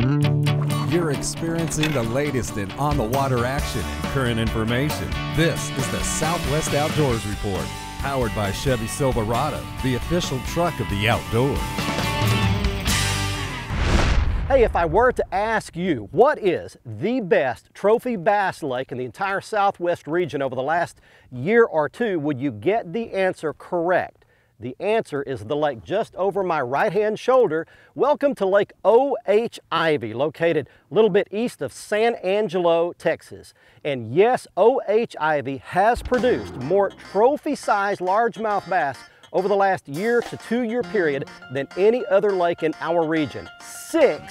You're experiencing the latest in on-the-water action and current information. This is the Southwest Outdoors Report, powered by Chevy Silverado, the official truck of the outdoors. Hey, if I were to ask you what is the best trophy bass lake in the entire Southwest region over the last year or two, would you get the answer correct? The answer is the lake just over my right-hand shoulder. Welcome to Lake OHIV, located a little bit east of San Angelo, Texas. And yes, OHIV has produced more trophy-sized largemouth bass over the last year to 2-year period than any other lake in our region. 6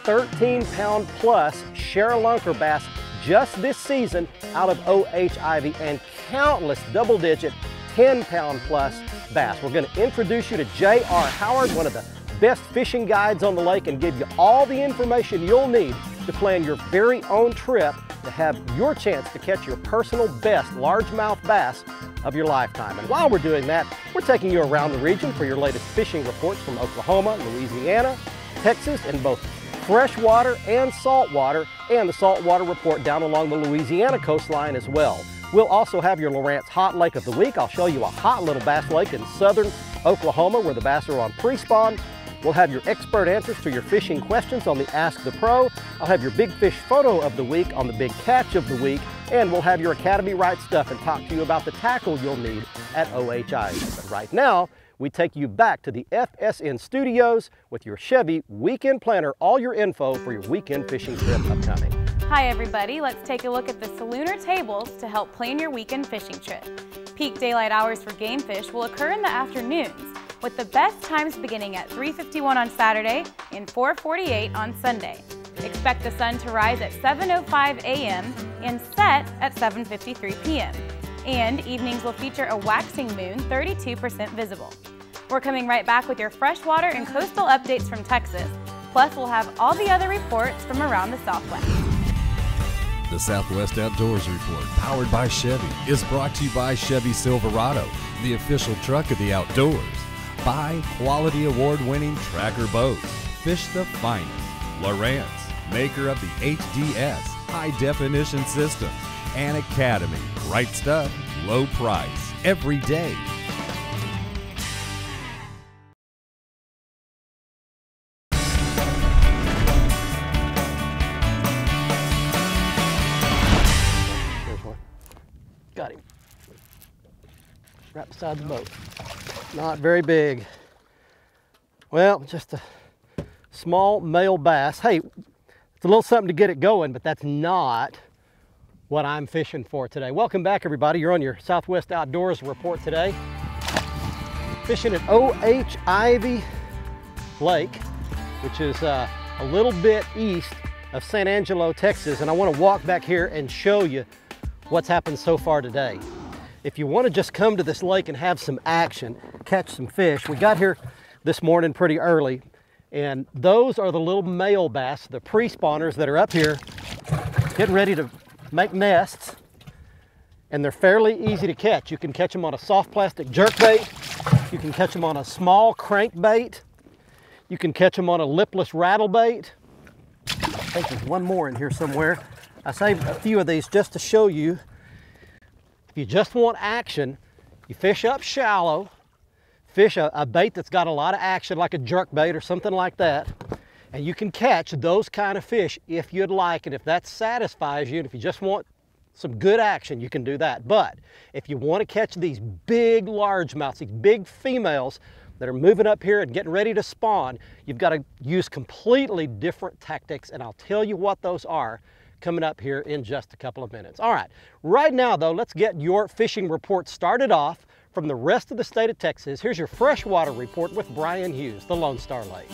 13-pound plus Sheralunker bass just this season out of OHIV, and countless double-digit 10-pound plus bass. We're going to introduce you to J.R. Howard, one of the best fishing guides on the lake, and give you all the information you'll need to plan your very own trip to have your chance to catch your personal best largemouth bass of your lifetime. And while we're doing that, we're taking you around the region for your latest fishing reports from Oklahoma, Louisiana, Texas, and both freshwater and saltwater, and the saltwater report down along the Louisiana coastline as well. We'll also have your Lawrence Hot Lake of the Week. I'll show you a hot little bass lake in southern Oklahoma where the bass are on pre-spawn. We'll have your expert answers to your fishing questions on the Ask the Pro. I'll have your big fish photo of the week on the big catch of the week. And we'll have your Academy Right stuff and talk to you about the tackle you'll need at OHIV. But right now, we take you back to the FSN studios with your Chevy Weekend Planner, all your info for your weekend fishing trip upcoming. Hi everybody, let's take a look at the Salooner tables to help plan your weekend fishing trip. Peak daylight hours for game fish will occur in the afternoons, with the best times beginning at 3:51 on Saturday and 4:48 on Sunday. Expect the sun to rise at 7:05 a.m. and set at 7:53 p.m. And evenings will feature a waxing moon, 32% visible. We're coming right back with your freshwater and coastal updates from Texas. Plus, we'll have all the other reports from around the Southwest. The Southwest Outdoors Report, powered by Chevy, is brought to you by Chevy Silverado, the official truck of the outdoors. By quality award-winning Tracker boats. Fish the finest. Lawrence, maker of the HDS, high-definition system. And Academy, right stuff, low price, every day. Got him. Right beside the boat. Not very big. Well, just a small male bass. Hey, it's a little something to get it going, but that's not what I'm fishing for today. Welcome back, everybody. You're on your Southwest Outdoors Report today. Fishing at OHIV Lake, which is a little bit east of San Angelo, Texas, and I want to walk back here and show you what's happened so far today. If you want to just come to this lake and have some action, catch some fish, we got here this morning pretty early, and those are the little male bass, the pre-spawners that are up here getting ready to make nests, and they're fairly easy to catch. You can catch them on a soft plastic jerkbait, you can catch them on a small crankbait, you can catch them on a lipless rattlebait. I think there's one more in here somewhere. I saved a few of these just to show you. If you just want action, you fish up shallow, fish a bait that's got a lot of action, like a jerkbait or something like that, and you can catch those kind of fish if you'd like, and if that satisfies you, and if you just want some good action, you can do that. But if you want to catch these big largemouths, these big females that are moving up here and getting ready to spawn, you've got to use completely different tactics, and I'll tell you what those are coming up here in just a couple of minutes. All right, right now though, let's get your fishing report started off from the rest of the state of Texas. Here's your freshwater report with Brian Hughes, the Lone Star Lake.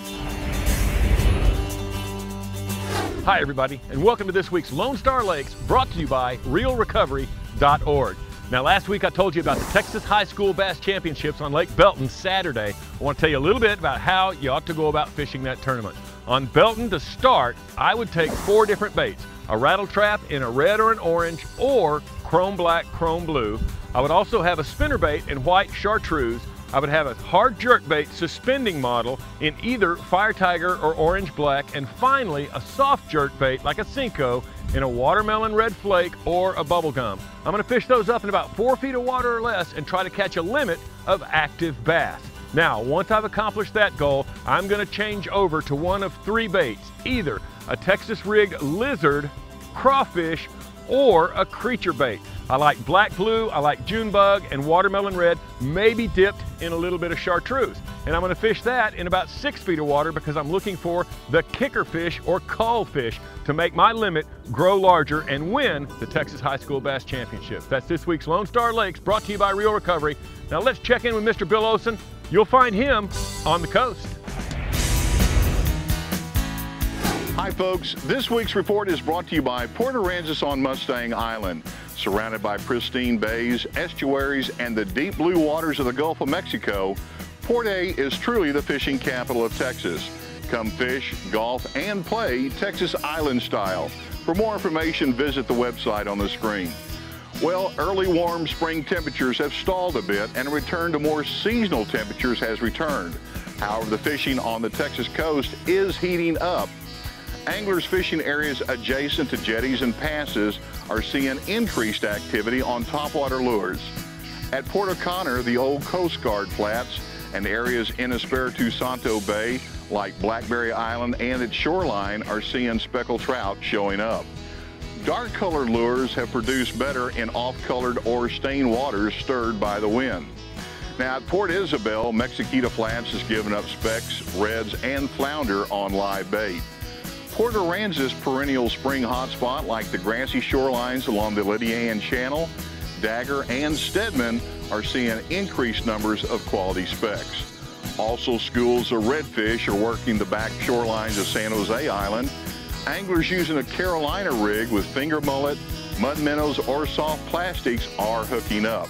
Hi everybody, and welcome to this week's Lone Star Lakes, brought to you by realrecovery.org. Now last week I told you about the Texas High School Bass Championships on Lake Belton Saturday. I want to tell you a little bit about how you ought to go about fishing that tournament. On Belton, to start, I would take 4 different baits: a rattle trap in a red or an orange, or chrome black, chrome blue. I would also have a spinnerbait in white chartreuse, I would have a hard jerkbait suspending model in either Fire Tiger or Orange Black, and finally a soft jerkbait like a Cinco in a Watermelon Red Flake or a Bubblegum. I'm going to fish those up in about 4 feet of water or less and try to catch a limit of active bass. Now, once I've accomplished that goal, I'm going to change over to one of 3 baits, either a Texas Rig Lizard, crawfish, or a creature bait. I like black blue, I like June bug, and watermelon red, maybe dipped in a little bit of chartreuse. And I'm going to fish that in about 6 feet of water because I'm looking for the kicker fish or cull fish to make my limit grow larger and win the Texas High School Bass Championships. That's this week's Lone Star Lakes, brought to you by Real Recovery. Now let's check in with Mr. Bill Olson. You'll find him on the coast. Hi folks, this week's report is brought to you by Port Aransas on Mustang Island. Surrounded by pristine bays, estuaries, and the deep blue waters of the Gulf of Mexico, Port A is truly the fishing capital of Texas. Come fish, golf, and play Texas Island style. For more information, visit the website on the screen. Well, early warm spring temperatures have stalled a bit and a return to more seasonal temperatures has returned. However, the fishing on the Texas coast is heating up. Anglers fishing areas adjacent to jetties and passes are seeing increased activity on topwater lures. At Port O'Connor, the old Coast Guard flats, and areas in Espiritu Santo Bay like Blackberry Island and its shoreline are seeing speckled trout showing up. Dark colored lures have produced better in off-colored or stained waters stirred by the wind. Now at Port Isabel, Mexiquita Flats has given up specks, reds, and flounder on live bait. Port Aransas perennial spring hotspot like the grassy shorelines along the Lydia Ann Channel, Dagger, and Stedman are seeing increased numbers of quality specks. Also, schools of redfish are working the back shorelines of San Jose Island. Anglers using a Carolina rig with finger mullet, mud minnows, or soft plastics are hooking up.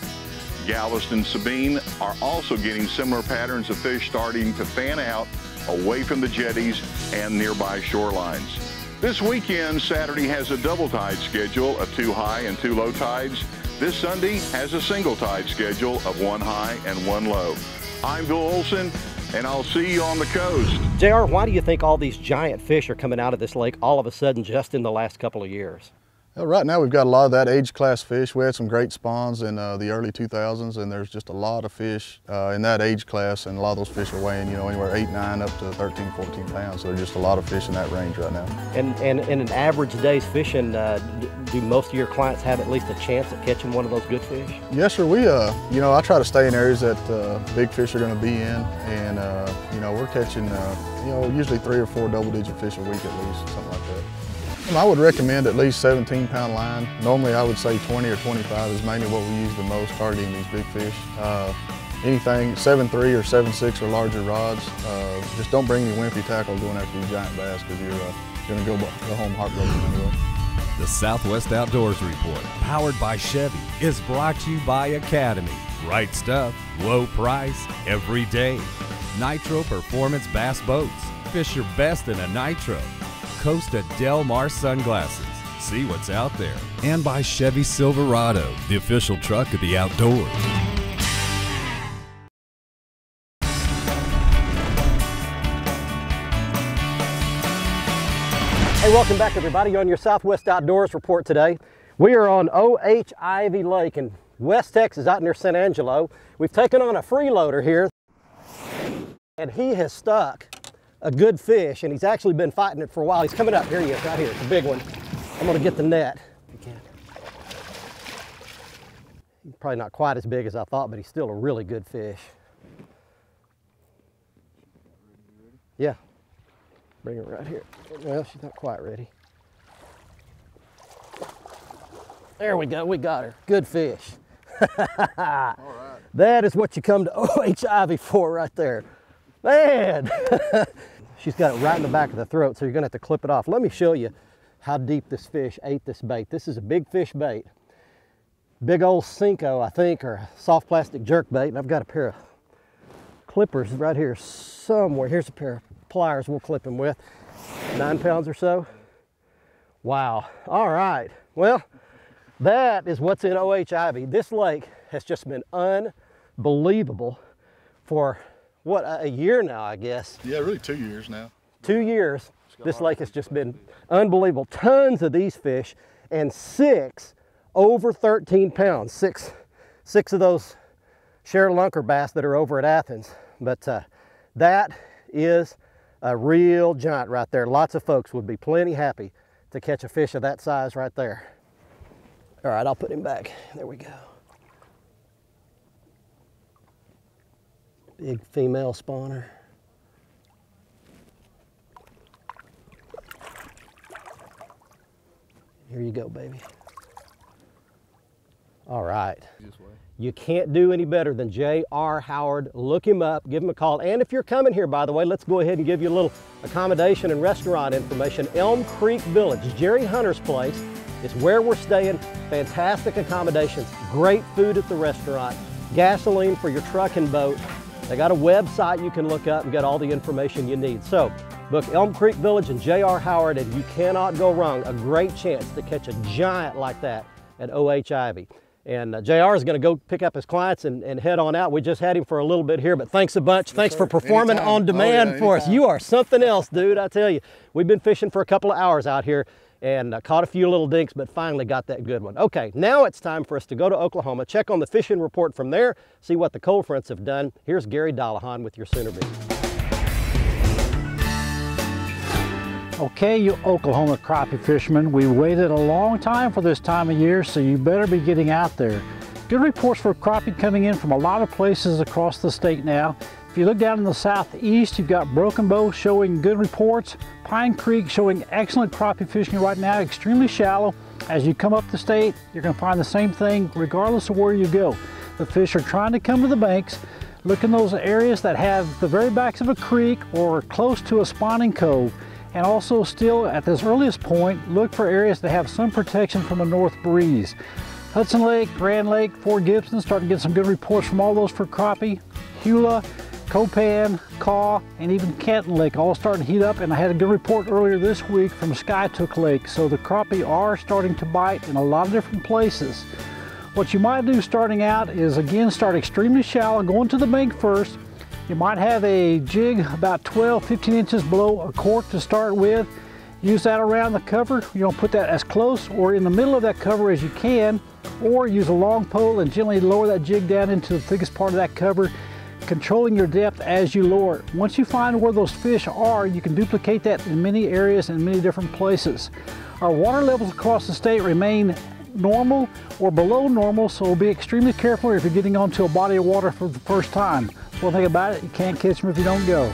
Galveston Sabine are also getting similar patterns of fish starting to fan out away from the jetties and nearby shorelines. This weekend, Saturday has a double tide schedule of 2 high and 2 low tides. This Sunday has a single tide schedule of 1 high and 1 low. I'm Bill Olson, and I'll see you on the coast. JR, why do you think all these giant fish are coming out of this lake all of a sudden just in the last couple of years? Well, right now we've got a lot of that age class fish. We had some great spawns in the early 2000s, and there's just a lot of fish in that age class, and a lot of those fish are weighing, you know, anywhere 8, 9 up to 13, 14 pounds. So there's just a lot of fish in that range right now. And in an average day's fishing, do most of your clients have at least a chance at catching one of those good fish? Yes, sir. We, you know, I try to stay in areas that big fish are going to be in, and you know, we're catching, you know, usually 3 or 4 double-digit fish a week at least, something like that. I would recommend at least 17-pound line. Normally I would say 20 or 25 is mainly what we use the most targeting these big fish. Anything 7.3 or 7.6 or larger rods, just don't bring any wimpy tackle going after these giant bass because you're going to go home heartbroken anyway. The Southwest Outdoors Report, powered by Chevy, is brought to you by Academy. Right stuff, low price, every day. Nitro Performance Bass Boats. Fish your best in a Nitro. Costa Del Mar sunglasses. See what's out there. And by Chevy Silverado, the official truck of the outdoors. Hey, welcome back everybody. You're on your Southwest Outdoors Report today. We are on OHIV Lake in West Texas, out near San Angelo. We've taken on a freeloader here, and he has stuck a good fish, and he's actually been fighting it for a while. He's coming up. Here he is, right here. It's a big one. I'm gonna get the net. He's probably not quite as big as I thought, but he's still a really good fish. Yeah, bring her right here. Well, she's not quite ready. There we go, we got her. Good fish. All right. That is what you come to OHIV for right there. Man, she's got it right in the back of the throat, so you're gonna have to clip it off. Let me show you how deep this fish ate this bait. This is a big fish bait. Big old Cinco, I think, or a soft plastic jerk bait. And I've got a pair of clippers right here somewhere. Here's a pair of pliers we'll clip him with. 9 pounds or so. Wow, all right. Well, that is what's in OHIV. This lake has just been unbelievable for what, a year now, I guess. Yeah, really 2 years now. 2 years. This lake has just been unbelievable. Tons of these fish, and 6 over 13 pounds. Six of those Cheryl Lunker bass that are over at Athens. But that is a real giant right there. Lots of folks would be plenty happy to catch a fish of that size right there. All right, I'll put him back. There we go. Big female spawner. Here you go, baby. All right. You can't do any better than J.R. Howard. Look him up, give him a call. And if you're coming here, by the way, let's go ahead and give you a little accommodation and restaurant information. Elm Creek Village, Jerry Hunter's place. It's where we're staying. Fantastic accommodations, great food at the restaurant, gasoline for your truck and boat. They got a website you can look up and get all the information you need. So book Elm Creek Village and J.R. Howard, and you cannot go wrong. A great chance to catch a giant like that at OHIV. And JR is going to go pick up his clients and head on out. We just had him for a little bit here, but thanks a bunch. Yes, thanks for performing on demand for us. You are something else, dude, I tell you. We've been fishing for a couple of hours out here and caught a few little dinks, but finally got that good one. Okay, now it's time for us to go to Oklahoma, check on the fishing report from there, see what the cold fronts have done. Here's Gary Dollahan with your Sooner Beat. Okay, you Oklahoma crappie fishermen, we waited a long time for this time of year, so you better be getting out there. Good reports for crappie coming in from a lot of places across the state now. If you look down in the southeast, you've got Broken Bow showing good reports, Pine Creek showing excellent crappie fishing right now, extremely shallow. As you come up the state, you're going to find the same thing regardless of where you go. The fish are trying to come to the banks. Look in those areas that have the very backs of a creek or close to a spawning cove. And also still at this earliest point, look for areas that have some protection from a north breeze. Hudson Lake, Grand Lake, Fort Gibson, starting to get some good reports from all those for crappie. Hula, Copan, Caw, and even Canton Lake all starting to heat up, and I had a good report earlier this week from Skytook Lake. So the crappie are starting to bite in a lot of different places. What you might do starting out is again start extremely shallow, going to the bank first. You might have a jig about 12, 15 inches below a cork to start with. Use that around the cover. You don't put that as close or in the middle of that cover as you can, or use a long pole and gently lower that jig down into the thickest part of that cover, controlling your depth as you lower it. Once you find where those fish are, you can duplicate that in many areas and many different places. Our water levels across the state remain normal or below normal, so be extremely careful if you're getting onto a body of water for the first time. One thing about it, you can't catch them if you don't go.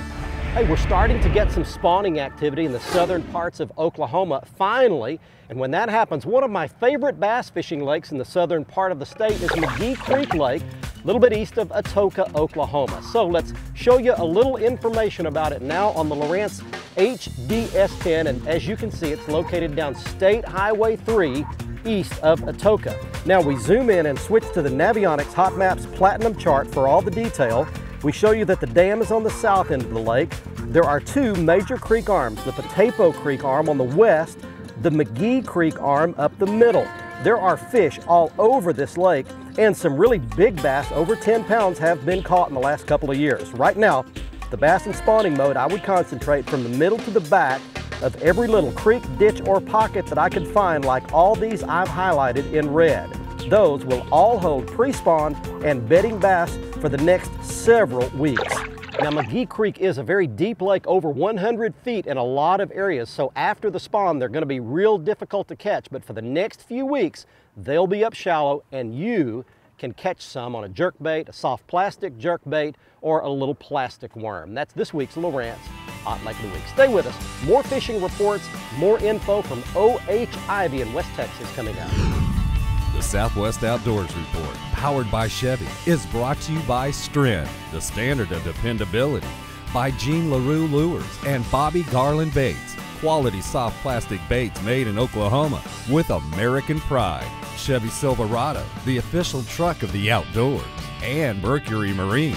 Hey, we're starting to get some spawning activity in the southern parts of Oklahoma, finally. And when that happens, one of my favorite bass fishing lakes in the southern part of the state is McGee Creek Lake, a little bit east of Atoka, Oklahoma. So let's show you a little information about it now on the Lowrance HDS10. And as you can see, it's located down State Highway 3 east of Atoka. Now we zoom in and switch to the Navionics Hot Maps Platinum chart for all the detail. We show you that the dam is on the south end of the lake. There are two major creek arms, the Potato Creek arm on the west, the McGee Creek arm up the middle. There are fish all over this lake, and some really big bass over 10 pounds have been caught in the last couple of years. Right now, the bass in spawning mode, I would concentrate from the middle to the back of every little creek, ditch, or pocket that I could find, like all these I've highlighted in red. Those will all hold pre-spawn and bedding bass for the next several weeks. Now, McGee Creek is a very deep lake, over 100 feet in a lot of areas, so after the spawn, they're going to be real difficult to catch, but for the next few weeks, they'll be up shallow, and you can catch some on a jerkbait, a soft plastic jerkbait, or a little plastic worm. That's this week's Lowrance Hot Lake of the Week. Stay with us. More fishing reports, more info from OHIV in West Texas coming up. The Southwest Outdoors Report, powered by Chevy, is brought to you by Stren, the standard of dependability, by Jean LaRue Lures and Bobby Garland Baits, quality soft plastic baits made in Oklahoma with American pride, Chevy Silverado, the official truck of the outdoors, and Mercury Marine.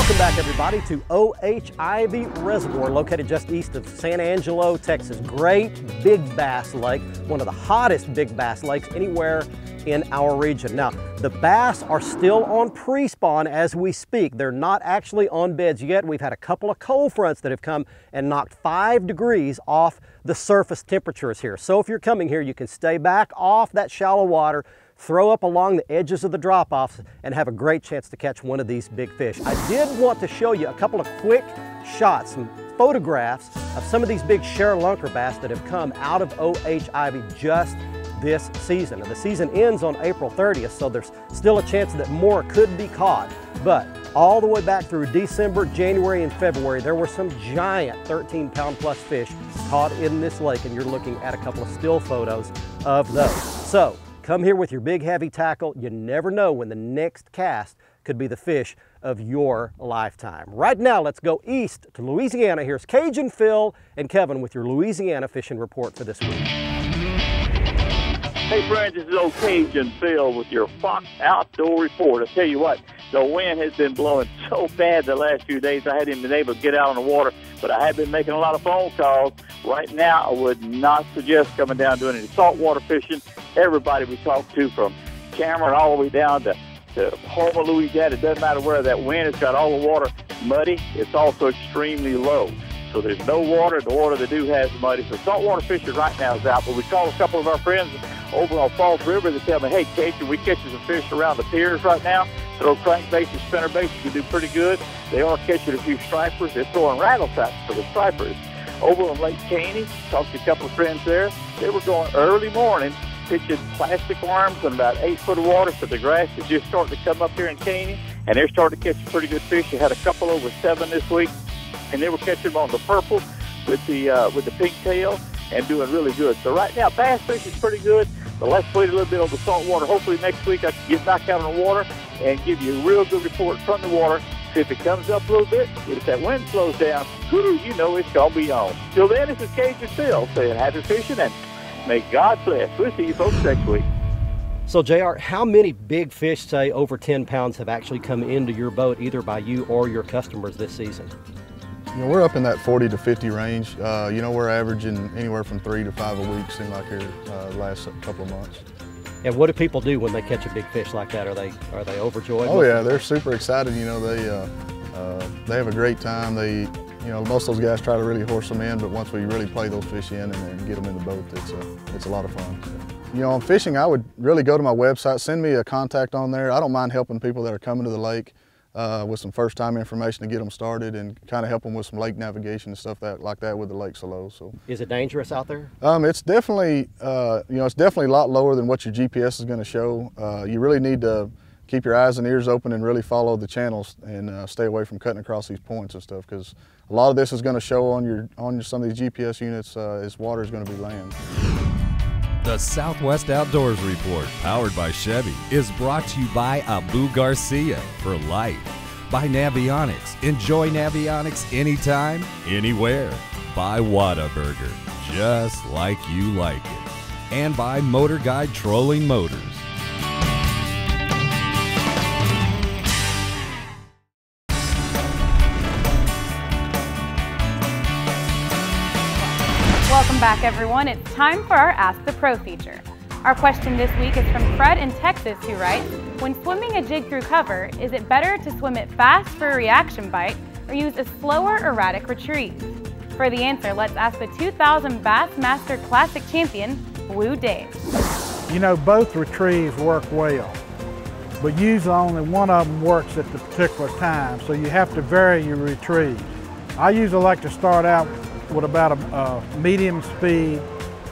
Welcome back, everybody, to OHIV Reservoir, located just east of San Angelo, Texas. Great big bass lake, one of the hottest big bass lakes anywhere in our region. Now, the bass are still on pre-spawn as we speak. They're not actually on beds yet. We've had a couple of cold fronts that have come and knocked 5 degrees off the surface temperatures here. So if you're coming here, you can stay back off that shallow water, throw up along the edges of the drop-offs, and have a great chance to catch one of these big fish. I did want to show you a couple of quick shots, some photographs of some of these big share-lunker bass that have come out of OHIV just this season. And the season ends on April 30th, so there's still a chance that more could be caught. But all the way back through December, January, and February, there were some giant 13-pound plus fish caught in this lake, and you're looking at a couple of still photos of those. So come here with your big heavy tackle. You never know when the next cast could be the fish of your lifetime. Right now, let's go east to Louisiana. Here's Cajun Phil and Kevin with your Louisiana fishing report for this week. Hey friends, this is old Cajun Phil with your Fox Outdoor Report. I tell you what, the wind has been blowing so bad the last few days I hadn't been able to get out on the water, but I have been making a lot of phone calls. Right now, I would not suggest coming down doing any saltwater fishing. Everybody we talk to, from Cameron all the way down to Homer, Louisiana, it doesn't matter where that wind has got all the water muddy. It's also extremely low. So there's no water. The water they do have is muddy. So saltwater fishing right now is out. But we called a couple of our friends over on Falls River. They tell me, hey, Cajun, we catching some fish around the piers right now. Throw crankbaits and spinnerbaits. You do pretty good. They are catching a few stripers. They're throwing rattle traps for the stripers. Over on Lake Caney, talked to a couple of friends there. They were going early morning, pitching plastic worms in about 8 foot of water, so the grass is just starting to come up here in Caney, and they're starting to catch some pretty good fish. They had a couple over 7 this week, and they were catching them on the purple with the pink tail and doing really good. So right now, bass fishing is pretty good, but let's wait a little bit on the salt water. Hopefully next week I can get back out on the water and give you a real good report from the water. So if it comes up a little bit, if that wind slows down, you know it's going to be on. Till then, this is Cajun Phil saying happy fishing, and may God bless. We'll see you folks next week. So JR, how many big fish, say over 10 pounds, have actually come into your boat, either by you or your customers this season? You know, we're up in that 40 to 50 range. You know, we're averaging anywhere from 3 to 5 a week, seems like here the last couple of months. And what do people do when they catch a big fish like that? Are they overjoyed? Oh yeah, they're super excited. You know, they have a great time. You know, most of those guys try to really horse them in, but once we really play those fish in and get them in the boat, it's a lot of fun. So, you know, on fishing, I would really go to my website, send me a contact on there. I don't mind helping people that are coming to the lake with some first-time information to get them started, and kind of help them with some lake navigation and stuff like that with the lake so low. So, is it dangerous out there? It's definitely, you know, it's definitely a lot lower than what your GPS is going to show. You really need to keep your eyes and ears open and really follow the channels, and stay away from cutting across these points and stuff, because a lot of this is going to show on some of these GPS units as water is going to be land. The Southwest Outdoors Report, powered by Chevy, is brought to you by Abu Garcia for life, by Navionics. Enjoy Navionics anytime, anywhere. By Whataburger, just like you like it. And by Motor Guide Trolling Motors. Welcome back, everyone. It's time for our Ask the Pro feature. Our question this week is from Fred in Texas, who writes, when swimming a jig through cover, is it better to swim it fast for a reaction bite or use a slower, erratic retrieve? For the answer, let's ask the 2000 Bassmaster Classic champion, Blue Dave. You know, both retrieves work well, but usually only one of them works at the particular time, so you have to vary your retrieve. I usually like to start out with about a medium speed,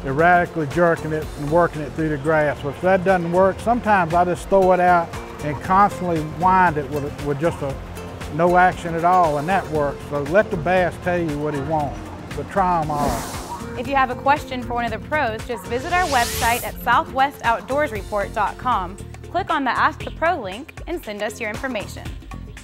erratically jerking it and working it through the grass. But if that doesn't work, sometimes I just throw it out and constantly wind it with just no action at all, and that works. So let the bass tell you what he wants, but try them all. If you have a question for one of the pros, just visit our website at southwestoutdoorsreport.com, click on the Ask the Pro link, and send us your information.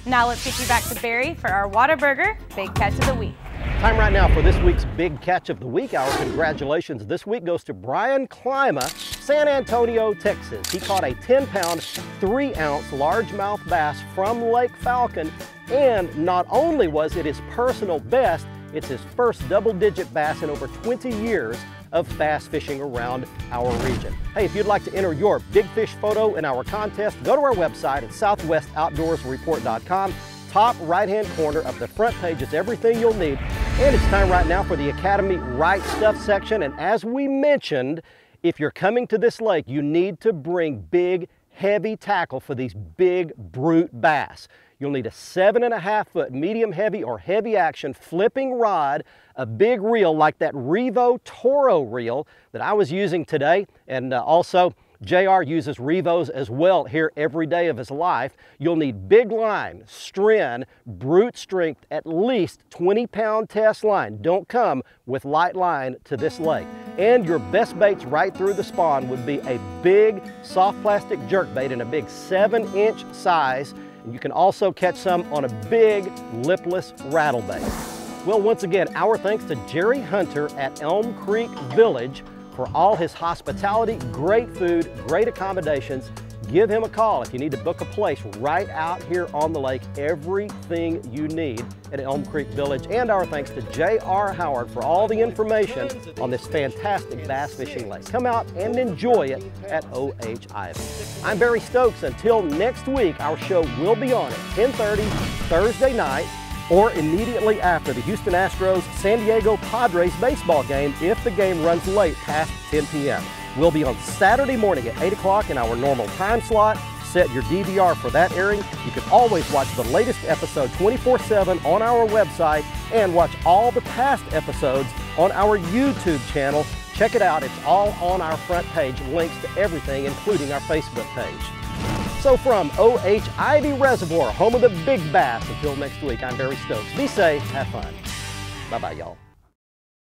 Now let's get you back to Barry for our Whataburger Big Catch of the Week. Time right now for this week's Big Catch of the Week. Our congratulations this week goes to Brian Klima, San Antonio, Texas. He caught a 10-pound, 3-ounce largemouth bass from Lake Falcon, and not only was it his personal best, it's his first double-digit bass in over 20 years of bass fishing around our region. Hey, if you'd like to enter your big fish photo in our contest, go to our website at southwestoutdoorsreport.com. Top right-hand corner of the front page is everything you'll need. And it's time right now for the Academy Right Stuff section. And as we mentioned, if you're coming to this lake, you need to bring big, heavy tackle for these big brute bass. You'll need a 7.5-foot medium heavy or heavy action flipping rod, a big reel like that Revo Toro reel that I was using today, and also JR uses Revos as well here every day of his life. You'll need big line, string, brute strength, at least 20-pound test line. Don't come with light line to this lake. And your best baits right through the spawn would be a big soft plastic jerk bait in a big 7-inch size. And you can also catch some on a big lipless rattle bait. Well, once again, our thanks to Jerry Hunter at Elm Creek Village for all his hospitality, great food, great accommodations. Give him a call if you need to book a place right out here on the lake. Everything you need at Elm Creek Village. And our thanks to J.R. Howard for all the information on this fantastic bass fishing lake. Come out and enjoy it at OHIV. I'm Barry Stokes. Until next week, our show will be on at 10:30 Thursday night or immediately after the Houston Astros San Diego Padres baseball game if the game runs late past 10 p.m. We'll be on Saturday morning at 8 o'clock in our normal time slot. Set your DVR for that airing. You can always watch the latest episode 24/7 on our website and watch all the past episodes on our YouTube channel. Check it out. It's all on our front page. Links to everything, including our Facebook page. So from OHIV Reservoir, home of the big bass, until next week, I'm Barry Stokes. Be safe, have fun. Bye-bye, y'all.